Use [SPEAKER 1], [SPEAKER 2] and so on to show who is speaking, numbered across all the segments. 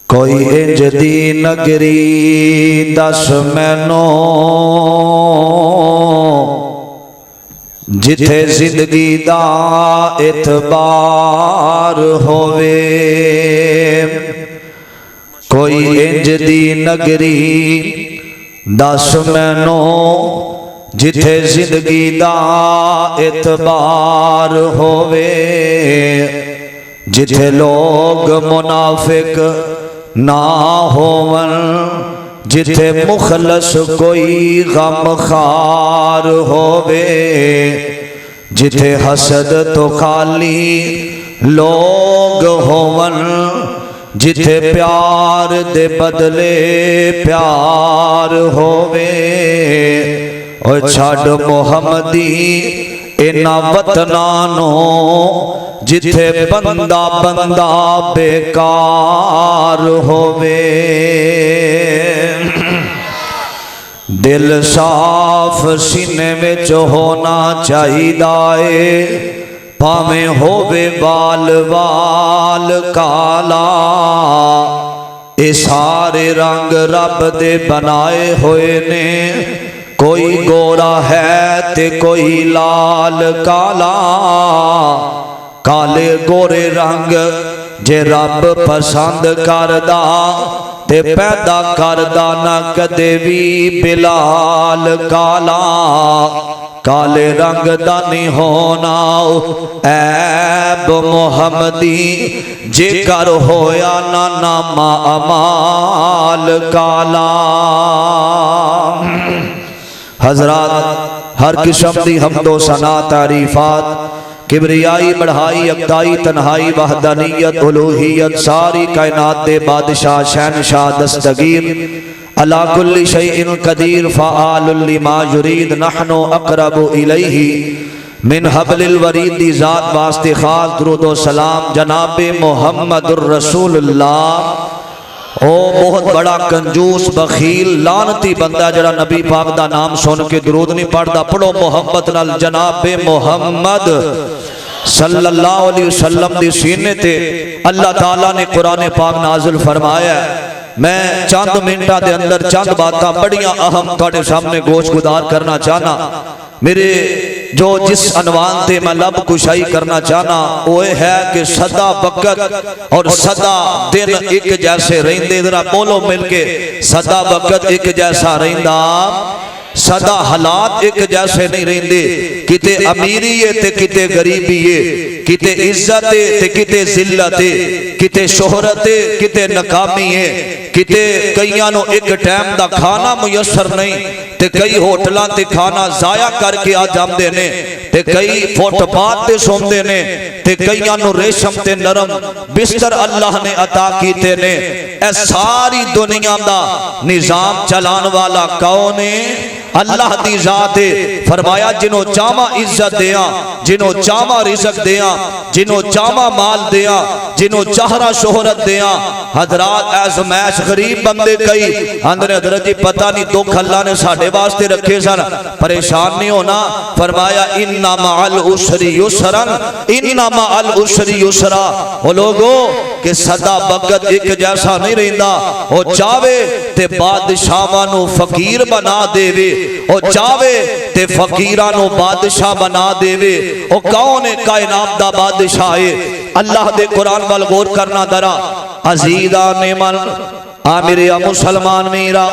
[SPEAKER 1] کوئی انج دی نگری دس مینوں جتھے زندگی دا اعتبار ہووے، کوئی انج دی نگری دس مینوں جتھے زندگی دا اعتبار ہووے، جتھے لوگ منافق نہ ہون، جتھے مخلص کوئی غم خار ہووے، جتھے حسد تو خالی لوگ ہون، جتھے پیار دے بدلے پیار ہووے، او چھڑ محمدی اینا وطنانوں جتھے بندہ بندہ بیکار ہووے۔ دل صاف سینے وچ ہونا چاہیے، پاویں ہووے بال وال کالا، اے سارے رنگ رب دے بنائے ہوئے نے، کوئی گورا ہے تے کوئی لال کالا، کالے گورے رنگ جے رب پسند کردہ تے پیدا کردہ نہ کدے بھی بلال کالا، کالے رنگ دا نہیں ہونا عیب محمدی، جے کر ہویا نہ نام امال کالا۔ حضرات، ہر قسم دی حمد و ثنا تعریفات، کبریائی بڑھائی یکتائی تنہائی وحدانیت الوہیت، ساری کائنات دے بادشاہ شہنشاہ دستگیر، علی کل شیء قدیر فعال لما یرید، نحن اقرب الیہ من حبل الورید، دی ذات واسطے خاص درود و سلام جناب محمد الرسول اللہ۔ او بہت بڑا کنجوس بخیل لعنتی بندہ جڑا نبی پاک دا نام سن کے درود نہیں پڑھدا، پڑھو محبت نال جناب محمد صلی اللہ علیہ وسلم دی سینے تے اللہ تعالیٰ نے قرآن پاک نازل فرمایا ہے۔ میں چند منٹہ دے اندر چند باتاں بڑیاں اہم تھوڑے سامنے گوش گدار کرنا چاہنا، میرے جو جس عنوان تے میں لب کشائی کرنا چاہنا وہ ہے کہ صدا وقت اور صدا دن ایک جیسے رہندے، ذرا بولو مل کے، صدا وقت ایک جیسا رہندا، صدا حالات ایک جیسے نہیں رہندے، کتے امیری ہے تے کتے غریبی ہے، کتے عزت ہے تے کتے ذلت ہے، کتے شہرت ہے کتے ناکامی ہے، کتے کئیاں نو ایک ٹائم دا کھانا میسر نہیں، تے کئی ہوٹلاں تے کھانا ضائع کر کے آ جاندے نے، تے کئی فوٹ پات تے سوندے نے، تے کئیاں نو ریشم تے نرم بستر اللہ نے عطا کیتے نے۔ اے ساری دنیا دا نظام چلان والا کون ہے؟ اللہ دی ذات ہے۔ فرمایا جنہوں چاہما عزت دیاں، جنہوں چاہما رزق دیاں، جنہوں چاہما مال دیاں، جنہوں چاہرا شہرت دیاں۔ حضرات آزمائش غریب بندے کئی اندر حضرت جی پتہ نہیں دکھ اللہ نے ساڑھے واسطے رکھے سن، پریشان نہیں ہونا۔ فرمایا اِنَّا مَعَ الْعُسْرِ يُسْرًا اِنَّا مَعَ الْعُسْرِ يُسْرًا۔ وہ لوگوں کہ صدا وقت ایک جیسا نہیں رہندا، وہ چاہوے تے بادشاہانو فقیر بنا دے وے، وہ چاہوے تے فقیرانو بادشاہ بنا دے وے۔ وہ کون ہے کائنات دا بادشاہ ہے؟ اللہ دے قرآن وال غور کرنا درا، عزیزان من آمیر یا مسلمان میرا،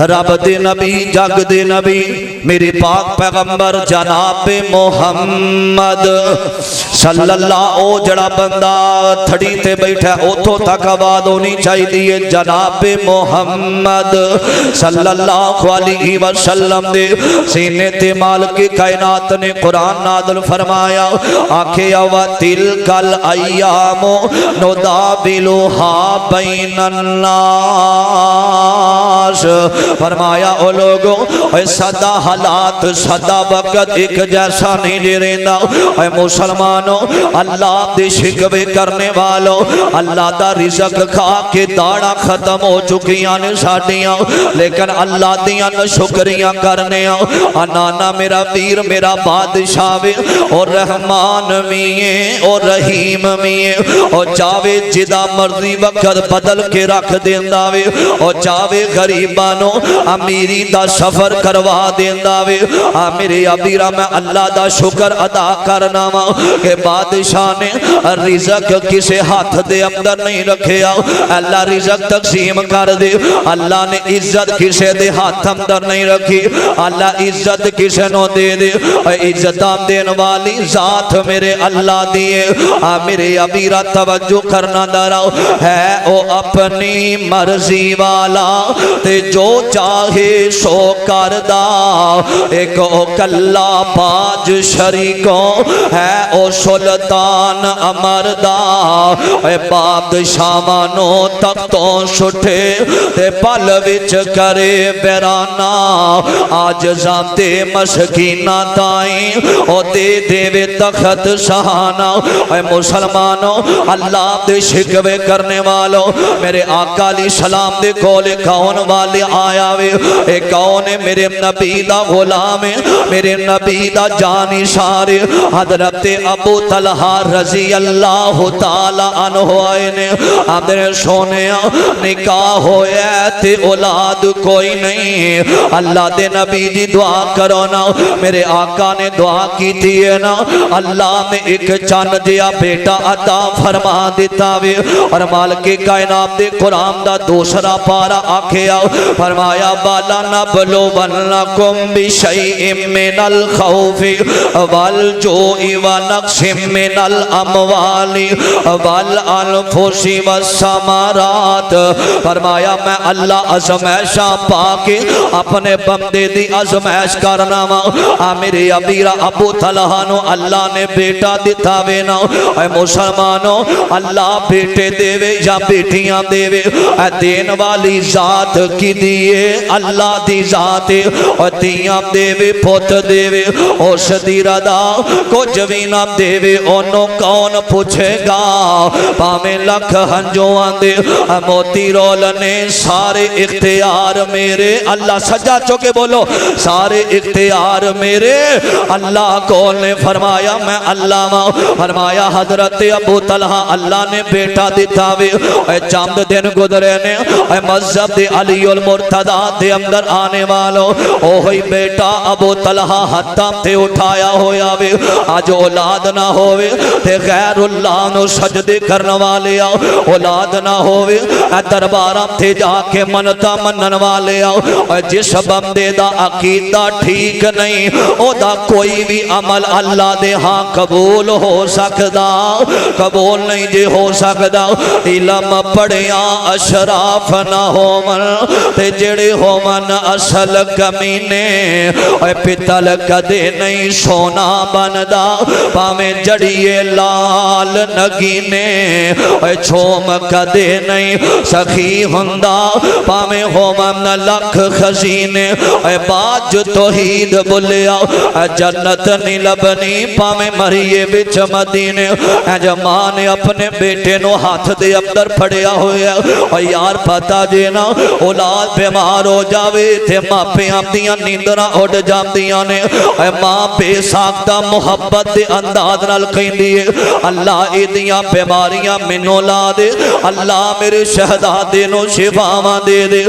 [SPEAKER 1] رب دے نبی جگ دے نبی میرے پاک پیغمبر جناب محمد صلی اللہ، او جڑا بندہ تھڑی تے بیٹھا ہے اوتھوں تک آواز ہونی چاہیے جناب محمد صلی اللہ علیہ وسلم دے سینے تے مالک کائنات نے قرآن نازل فرمایا، آکھیا وَتِلْكَ الْأَيَّامُ نُدَاوِلُهَا بَيْنَ النَّاسِ فرمایا او لوگو اے سدا حالات سدا وقت ایک جیسا نہیں جی رہندا اے مسلمانوں اللہ دے شکوے کرنے والو اللہ دا رزق کھا کے داڑا ختم ہو چکیاں نے ساڑیاں لیکن اللہ دیاں شکریاں کرنے انانا میرا ویر میرا بادشاہ اور رحمان میے اور رحیم میے اور چاہے جدا مرضی وقت بدل کے رکھ دیندہ وے اور چاہے غریبانوں امیری دا سفر کروا دیندہ وے میرے ابیرہ میں اللہ دا شکر ادا کرنا کہ بادشاہ نے رزق کسے ہاتھ دے اندر نہیں رکھیا اللہ رزق تقسیم کر دے اللہ نے عزت کسے دے ہاتھ اندر نہیں رکھی اللہ عزت کسے نو دے دے عزت دین والی ذات میرے اللہ دیے میرے ابیرہ توجہ کرنا دراؤ ہے او اپنی مرضی والا تے جو چاہے سو کردہ ایک او کلا باج شریکوں ہے او سلطان امردہ اے بادشاہ مانو تختوں سٹھے تے پل وچ کرے بیرانا آج زانتے مسکینہ تائیں او دے دے وے تخت سہانا اے مسلمانوں اللہ دے شکوے کرنے والوں میرے آقا علیہ السلام دے کولے کون والے آیا وے اے کون ہے میرے نبی دا غلام ہے میرے نبی دا جانی سارے حضرت ابو طلحہ رضی اللہ تعالی عنہ آئے نے آپ نے سونے نکاح ہویا تے اولاد کوئی نہیں اللہ دے نبی جی دعا کرو نا میرے آقا نے دعا کی تھی نا اللہ نے ایک چاند دیا بیٹا عطا فرما دیتا وے اور مالک کائنات دے قرآن دا دوسرا پارا آکھیا فرمایا بالا نبلو ونکم بشیء من الخوف والجوع ونقص من الاموال والانفس والثمرات فرمایا میں اللہ ازمائشاں پاکے اپنے بندے دی ازمائش کرنا میرے ابیرہ ابو طلحہ نو اللہ نے بیٹا دیتا وے نا اے مسلمانوں اللہ بیٹے دے وے یا بیٹیاں دے وے اے دین والی ذات کی دیئے اللہ دی ذات اور دیاں دے وے پوت دے وے اور شدی ردا کو جوینہ دے وے انہوں کون پوچھے گا پامیں لکھ ہنجوان دے موتی رول نے سارے اختیار میرے اللہ سجا چوکے بولو سارے اختیار میرے اللہ کو نے فرمایا میں اللہ ماں فرمایا حضرت ابو طلحہ اللہ نے بیٹا دیتا وے اے چاند دن گدرے نے اے مذہب دے علی المرتضی دے اندر آنے والوں اوہی بیٹا ابو طلحہ حتم تے اٹھایا ہویا وے آج اولاد نہ ہوئے تے غیر اللہ نو سجدے کرنے والے آؤ اولاد نہ ہوئے اے دربارم تے جا کے منتا منن والے آؤ اے جس بندے دا عقیدہ ٹھیک نہیں او دا کوئی بھی عمل اللہ دے ہاں قبول ہو سکدا قبول نہیں جے ہو سکدا علم پڑھیا اشراف نہ ہو من تے جڑے ہو من اصل کمینے اے پتل کدے نہیں سونا بندا پامیں جڑیے لال نگینے اے چھوم کدے نہیں سخی ہندا پامیں ہو من لکھ خزینے اے باج توحید بلیا اے جنت نہیں لبنی پامیں مریے بچ مدینے اے جمان اپنے بیٹے نو ہاتھ دے اندر پھڑیا ہویا اور یار پتا جینا اولاد بیمار ہو جاوے تے ماں پہ آمدیاں نیندرہ اڑ جامدیاں نے اے ماں پہ ساکتہ محبت دے انداز نال کہیں دیئے اللہ ایدیاں بیماریاں منو لا دے اللہ میرے شہدادے نو شفاواں دے دے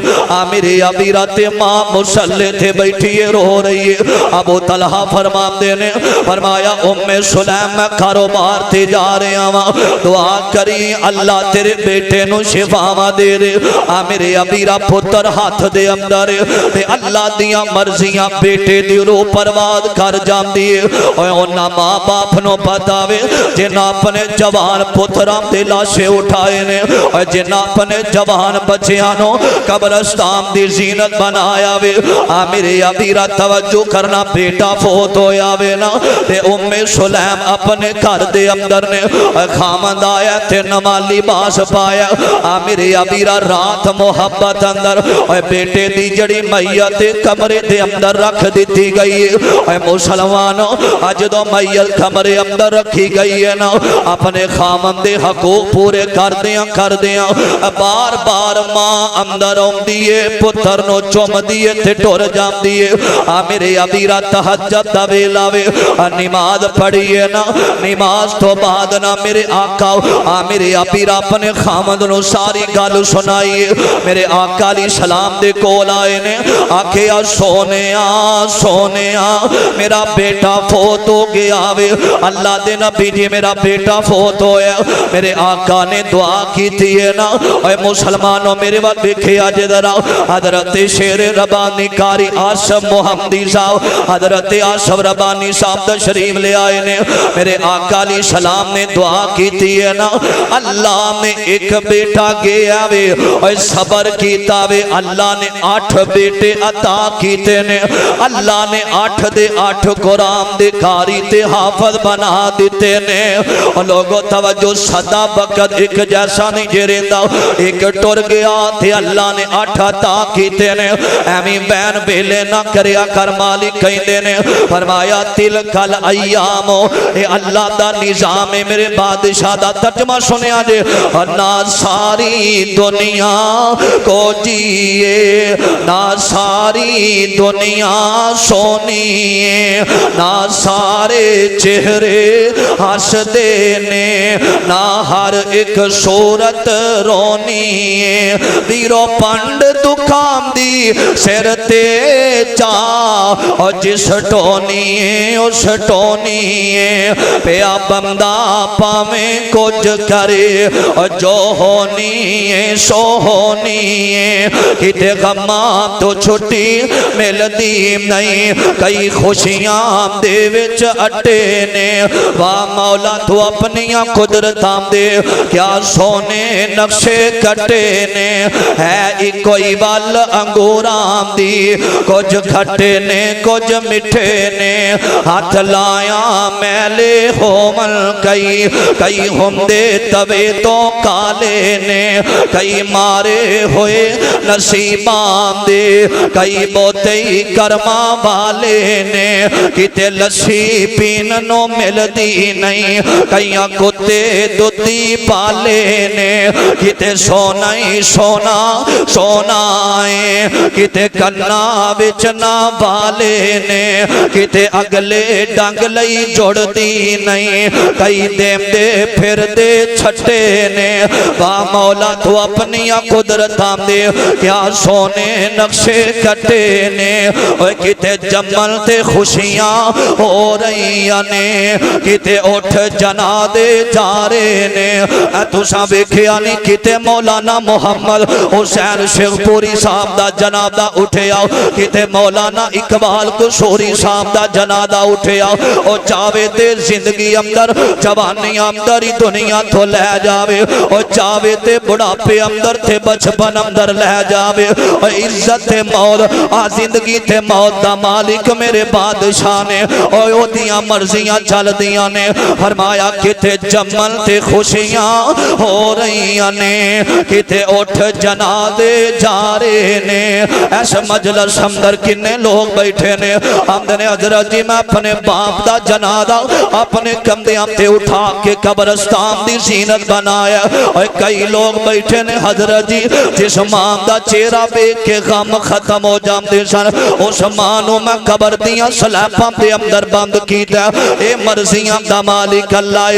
[SPEAKER 1] میرے ابیرہ تے ماں مسلح تھے بیٹھیے رو رہی ہے ابو طلحہ فرمان دینے فرمایا ام سلیم میں کاروبار تے جا رہے ہیں دعا کری اللہ تیرے بیٹے نو شفاواں دے دے میرے ابیرہ پتر ہاتھ دے اندر تے اللہ دیاں مرضیاں بیٹے دی رو پرواد کر جام دیئے اونا ماں باپ نو بتاوے جنہ اپنے جوان پترام دے لاشے اٹھائے نے جنہ اپنے جوان بچیانو قبرستان دی زینت بنایا وے میرے ابیرہ توجہ کرنا بیٹا فوت ہویا وے نا تے ام سلیم اپنے گھر دے اندر نے خامد آیا تے نما لباس پایا میرے ابیرہ رات محبت اندر اے بیٹے دی جڑی میت کمرے دے اندر رکھ دیتی گئی اے مسلمانوں اج دو میت کمرے اندر رکھی گئی ہے نا اپنے خامن دے حقوق پورے کر دیاں بار بار ماں اندر آندیے پتر نو چوم دیے تے ٹر جاندیے میرے ابیرا تہجد دا ویلا وے نماز پڑھیے نا نماز تو بعد نا میرے آقا میرے ابیرا اپنے خامن نو ساری گل سنائیے میرے آقا علیہ السلام دے کول آئے نے آکھیا سونیا میرا بیٹا فوت ہو گیا وے اللہ دے نبی جی میرا بیٹا فوت ہویا میرے آقا نے دعا کی تھی ہے نا اے مسلمانوں میرے وقت دیکھے آج ذرا حضرت شیر ربانی کاری آصف محمدی صاحب حضرت آصف ربانی صاحب تشریف لے آئے نے میرے آقا علیہ السلام نے دعا کی تھی ہے نا اللہ میں ایک بیٹا گیا وے اور صبر کیتا وے اللہ نے 8 بیٹے عطا کیتے نے اللہ نے 8 دے 8 قرآن دے کاری تے حافظ بنا دیتے نے اور لوگوں توجہ صدا وقت ایک جیسا نہیں جیرندہ ایک ٹر گیا تھے اللہ نے 8 عطا کیتے نے ایمی بین بیلے نہ کریا کر مالک کہندے نے فرمایا تلکل ایامو اے اللہ دا نظام میرے بادشاہ دا ترجمہ سنیا جے نہ ساری دنیا کو جیے نہ ساری دنیا سونی نہ سارے چہرے ہس دینے نہ ہر ایک صورت رونی دیرو پنڈ دکھام دی سر تے چا اور جس ٹونی اس ٹونی پیا بندہ پامیں کچھ کرے اور جو ہونی سو ہونی کتے غماں تو چھٹی مل دی نہیں کئی خوشیاں دے وچ اٹے نے واہ مولا تو اپنیاں قدرتاں دے کیا سونے نقشے کٹے نے ہے ایک کوئی وال انگورام دی کچھ کھٹے نے کچھ مٹھے نے ہاتھ لایا میلے ہو مل کئی ہندے توے تو کالے نے کئی مارے ہوئے نصیبان دے کئی بوتے کرما والے نے کتے لسی پین نو مل دی نہیں کئی کتے دودی پالے نے کتے سونا ہی سونا سونائیں کتے کنا بچنا والے نے کتے اگلے ڈنگ لئی جوڑ دی نہیں کئی دیم دے پھر دے چھٹے نے واہ مولا تو اپنیاں قدرتاں دے کیا سونے نقشے کٹے نے کتے جمل تے خوشیاں ہو رہی نے کتے اٹھ جنا دے جارے نے تو سب کھیانی کتے مولانا محمد حسین شیخ پوری صاحب دا جنازہ اٹھے آؤ کتے مولانا اقبال قصوری صاحب دا جنازہ اٹھے آؤ او چاہوے تے زندگی اندر جوانی اندر ہی دنیا تو لے جاوے او چاہوے تے بڑھاپے اندر تے بچپن اندر لے جاوے او عزت تے موت زندگی تے موت دا مالک میرے بادشاہ نے او دیاں مرضیاں چل دیاں نے فرمایا کتے جمل تے خوشیاں ہو رہی نے کتے اٹھ جنازے جارے نے ایسے مجلس اندر کنے لوگ بیٹھے نے آمدنے حضرت جی میں اپنے باپ دا جنازہ اپنے کندھیاں تے اٹھا کے قبرستان دی زینت بنایا اور کئی لوگ بیٹھے نے حضرت جی جس ماں دا چہرہ بے کے غم ختم ہو جاندے سن اس مانو میں قبر دیاں سلیپاں پہ اندر بند کی دیا اے مرضیاں دا مالک اللہ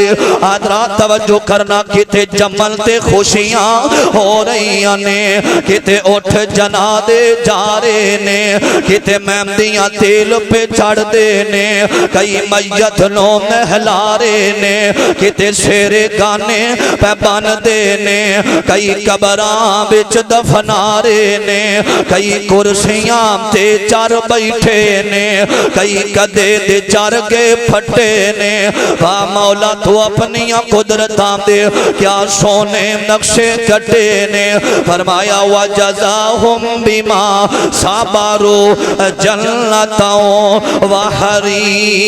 [SPEAKER 1] حضرات توجہ کرنا کتے جمل تے خوشیاں ہو رہی نے کتے اٹھ جنازے جارے نے کتے مہندیاں تیل پہ چڑھ دے نے کئی میت نو نہلارے نے کتے شیرے گانے پہ بن دے نے کئی قبراں بچ دفنارے نے کئی کرسیاں تے چار بیٹھے نے کئی کدے دے چار کے پھٹے نے واہ مولا تو اپنیاں قدرتاں دے کیا سونے نقشے کٹے نے فرمایا وَجَزَاهُمْ بِمَا صَبَرُوا جَنَّةً وَحَرِيرًا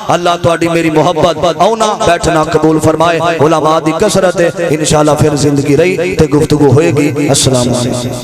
[SPEAKER 1] اللہ تہاڈی میری محبت آنا بیٹھنا قبول فرمائے، علماء دی کثرت ہے، انشاءاللہ پھر زندگی رہی تے گفتگو ہوئے گی۔ السلام علیکم۔